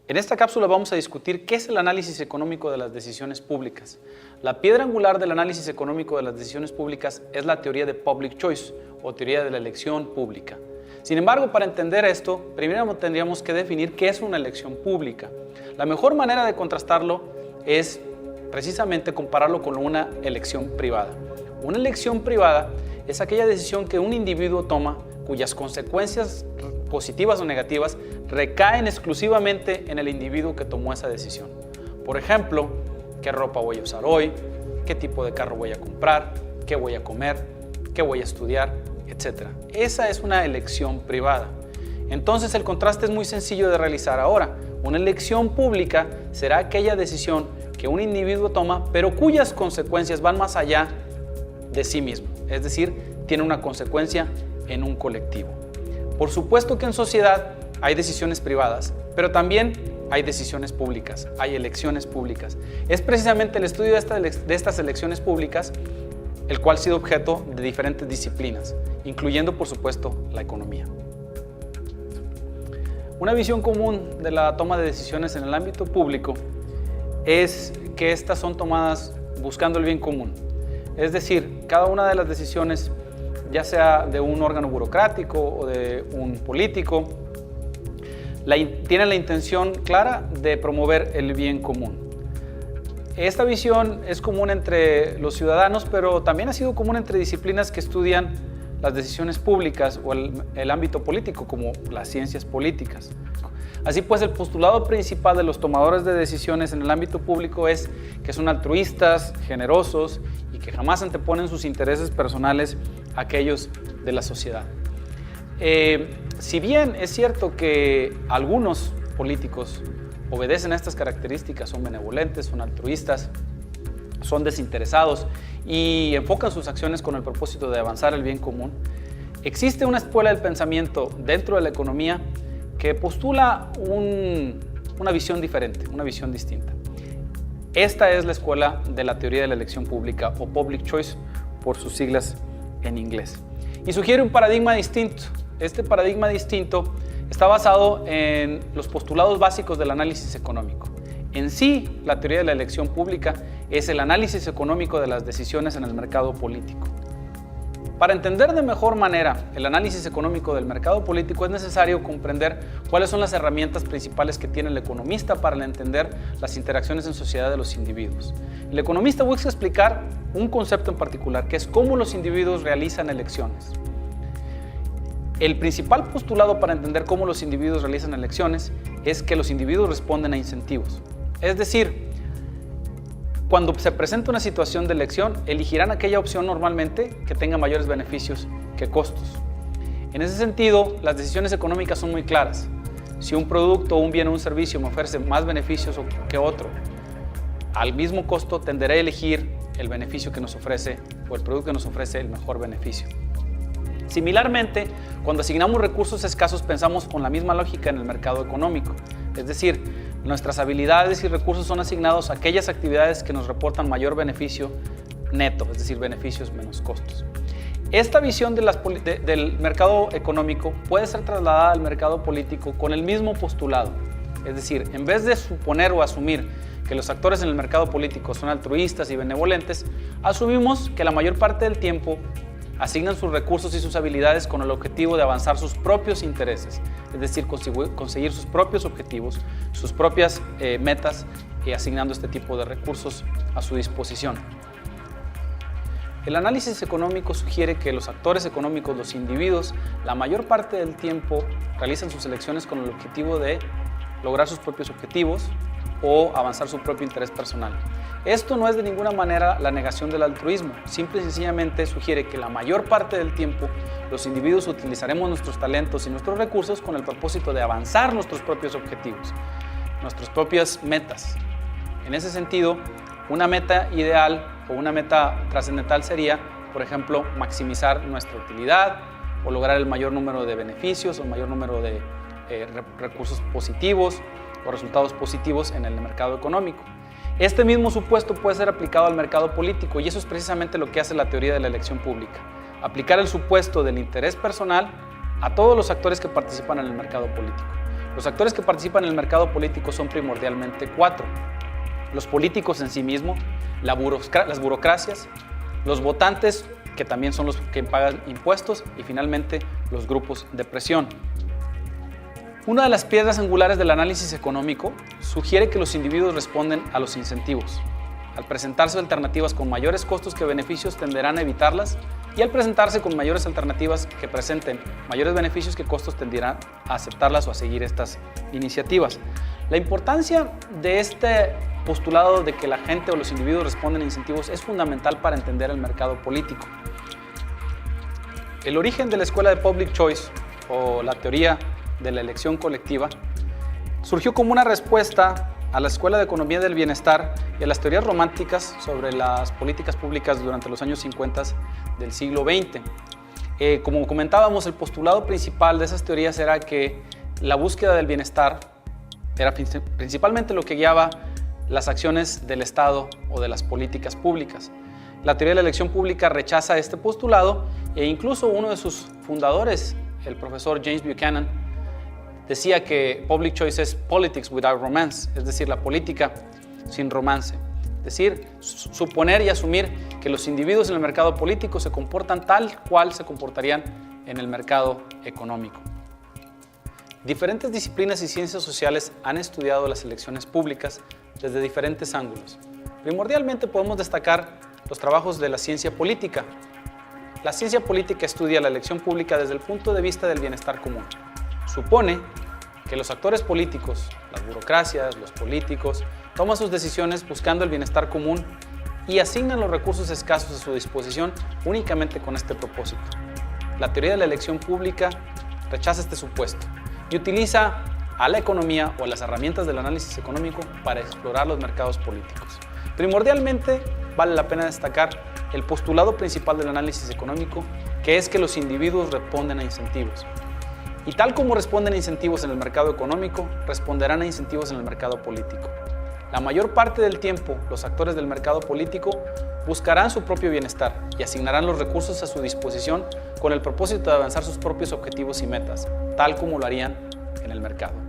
En esta cápsula vamos a discutir qué es el análisis económico de las decisiones públicas. La piedra angular del análisis económico de las decisiones públicas es la teoría de public choice o teoría de la elección pública. Sin embargo, para entender esto, primero tendríamos que definir qué es una elección pública. La mejor manera de contrastarlo es precisamente compararlo con una elección privada. Una elección privada es aquella decisión que un individuo toma cuyas consecuencias positivas o negativas recaen exclusivamente en el individuo que tomó esa decisión. Por ejemplo, qué ropa voy a usar hoy, qué tipo de carro voy a comprar, qué voy a comer, qué voy a estudiar, etc. Esa es una elección privada. Entonces el contraste es muy sencillo de realizar ahora. Una elección pública será aquella decisión que un individuo toma, pero cuyas consecuencias van más allá de sí mismo, es decir, tiene una consecuencia en un colectivo. Por supuesto que en sociedad hay decisiones privadas, pero también hay decisiones públicas, hay elecciones públicas. Es precisamente el estudio de estas elecciones públicas el cual ha sido objeto de diferentes disciplinas, incluyendo, por supuesto, la economía. Una visión común de la toma de decisiones en el ámbito público es que estas son tomadas buscando el bien común. Es decir, cada una de las decisiones, ya sea de un órgano burocrático o de un político, tiene la intención clara de promover el bien común. Esta visión es común entre los ciudadanos, pero también ha sido común entre disciplinas que estudian las decisiones públicas o el ámbito político, como las ciencias políticas. Así pues, el postulado principal de los tomadores de decisiones en el ámbito público es que son altruistas, generosos y que jamás anteponen sus intereses personales a aquellos de la sociedad. Si bien es cierto que algunos políticos obedecen a estas características, son benevolentes, son altruistas, son desinteresados y enfocan sus acciones con el propósito de avanzar el bien común, existe una escuela del pensamiento dentro de la economía que postula una visión diferente, una visión distinta. Esta es la escuela de la teoría de la elección pública o public choice por sus siglas en inglés. Y sugiere un paradigma distinto. Este paradigma distinto está basado en los postulados básicos del análisis económico. En sí, la teoría de la elección pública es el análisis económico de las decisiones en el mercado político. Para entender de mejor manera el análisis económico del mercado político es necesario comprender cuáles son las herramientas principales que tiene el economista para entender las interacciones en sociedad de los individuos. El economista busca explicar un concepto en particular, que es cómo los individuos realizan elecciones. El principal postulado para entender cómo los individuos realizan elecciones es que los individuos responden a incentivos. Es decir, cuando se presenta una situación de elección, elegirán aquella opción normalmente que tenga mayores beneficios que costos. En ese sentido, las decisiones económicas son muy claras. Si un producto, un bien o un servicio me ofrece más beneficios que otro, al mismo costo tenderé a elegir el beneficio que nos ofrece o el producto que nos ofrece el mejor beneficio. Similarmente, cuando asignamos recursos escasos pensamos con la misma lógica en el mercado económico, es decir, nuestras habilidades y recursos son asignados a aquellas actividades que nos reportan mayor beneficio neto, es decir, beneficios menos costos. Esta visión del mercado económico puede ser trasladada al mercado político con el mismo postulado, es decir, en vez de suponer o asumir que los actores en el mercado político son altruistas y benevolentes, asumimos que la mayor parte del tiempo asignan sus recursos y sus habilidades con el objetivo de avanzar sus propios intereses, es decir, conseguir sus propios objetivos, sus propias metas, asignando este tipo de recursos a su disposición. El análisis económico sugiere que los actores económicos, los individuos, la mayor parte del tiempo realizan sus elecciones con el objetivo de lograr sus propios objetivos o avanzar su propio interés personal. Esto no es de ninguna manera la negación del altruismo, simple y sencillamente sugiere que la mayor parte del tiempo los individuos utilizaremos nuestros talentos y nuestros recursos con el propósito de avanzar nuestros propios objetivos, nuestras propias metas. En ese sentido, una meta ideal o una meta trascendental sería, por ejemplo, maximizar nuestra utilidad o lograr el mayor número de beneficios o el mayor número de recursos positivos o resultados positivos en el mercado económico. Este mismo supuesto puede ser aplicado al mercado político y eso es precisamente lo que hace la teoría de la elección pública. Aplicar el supuesto del interés personal a todos los actores que participan en el mercado político. Los actores que participan en el mercado político son primordialmente 4. Los políticos en sí mismos, las burocracias, los votantes, que también son los que pagan impuestos, y finalmente los grupos de presión. Una de las piedras angulares del análisis económico sugiere que los individuos responden a los incentivos. Al presentarse alternativas con mayores costos que beneficios, tenderán a evitarlas, y al presentarse con mayores alternativas que presenten mayores beneficios que costos, tenderán a aceptarlas o a seguir estas iniciativas. La importancia de este postulado de que la gente o los individuos responden a incentivos es fundamental para entender el mercado político. El origen de la escuela de Public Choice, o la teoría de la elección colectiva, surgió como una respuesta a la Escuela de Economía del Bienestar y a las teorías románticas sobre las políticas públicas durante los años 50 del siglo XX. Como comentábamos, el postulado principal de esas teorías era que la búsqueda del bienestar era principalmente lo que guiaba las acciones del Estado o de las políticas públicas. La teoría de la elección pública rechaza este postulado, e incluso uno de sus fundadores, el profesor James Buchanan, decía que public choice es politics without romance, es decir, la política sin romance. Es decir, suponer y asumir que los individuos en el mercado político se comportan tal cual se comportarían en el mercado económico. Diferentes disciplinas y ciencias sociales han estudiado las elecciones públicas desde diferentes ángulos. Primordialmente podemos destacar los trabajos de la ciencia política. La ciencia política estudia la elección pública desde el punto de vista del bienestar común. Supone que los actores políticos, las burocracias, los políticos, toman sus decisiones buscando el bienestar común y asignan los recursos escasos a su disposición únicamente con este propósito. La teoría de la elección pública rechaza este supuesto y utiliza a la economía o a las herramientas del análisis económico para explorar los mercados políticos. Primordialmente, vale la pena destacar el postulado principal del análisis económico, que es que los individuos responden a incentivos. Y tal como responden a incentivos en el mercado económico, responderán a incentivos en el mercado político. La mayor parte del tiempo, los actores del mercado político buscarán su propio bienestar y asignarán los recursos a su disposición con el propósito de avanzar sus propios objetivos y metas, tal como lo harían en el mercado.